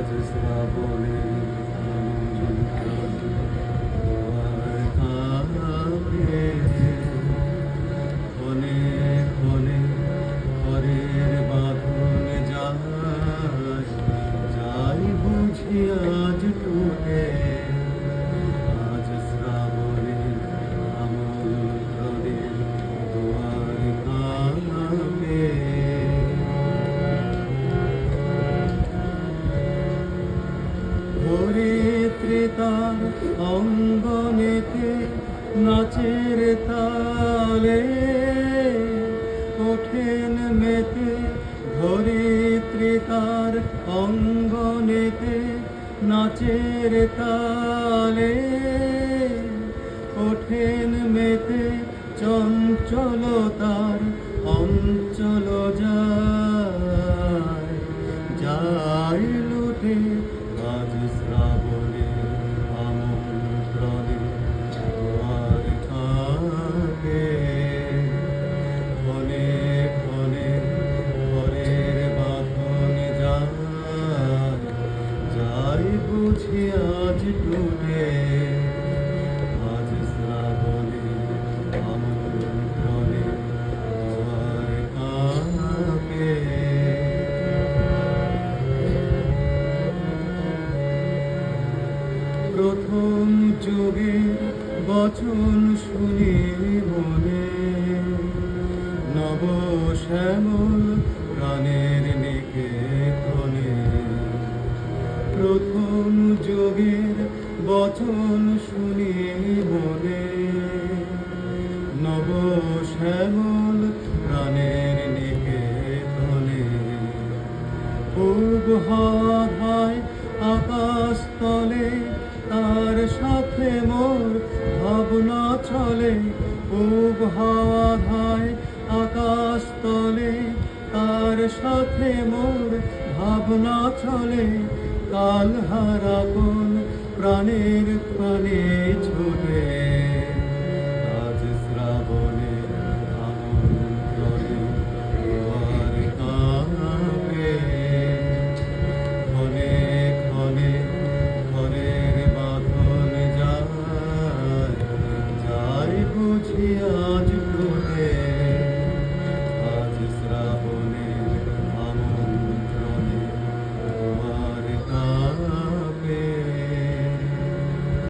আজ শ্রাবণে তোমার কাছে ক্ষণে ক্ষণে ঘরের বাঁধন যায় যাই বুঝি আজ টুটে আজ শ্রাবণে আমন্ত্রণে তোমার কাছে ধরিত্রী তার অঙ্গনেতে নাচের তালে ওঠেন মেতে ধরিত্রী তার অঙ্গনেতে নাচের তালে ওঠেন মেতে চঞ্চল তার অঞ্চল যায় যাই লুটে আজ শ্রাবণে আমন্ত্রণে তোমার কাছে ক্ষণে ক্ষণে ঘরের বাঁধন যায় যাই বুঝি আজ টুটে আজ শ্রাবণে আমন্ত্রণে তোমার কাছে প্রথম যুগের বচন শুনি মনে নব শ্যামল প্রাণের নিকেতনে প্রথম যুগের বচন শুনি মনে নব শ্যামল প্রাণের নিকেতনে পূব হাওয়ায় আকাশ তলে তার সাথে মোর ভাবনা চলে পূব হাওয়ায় আকাশ তলে তার সাথে মোর ভাবনা চলে কাল হারা কোন প্রাণের প্রাণে ছোটে আজ শ্রাবণে আমন্ত্রণে তোমার কাছে ক্ষণে ক্ষণে ঘরের বাঁধন যায় যাই বুঝি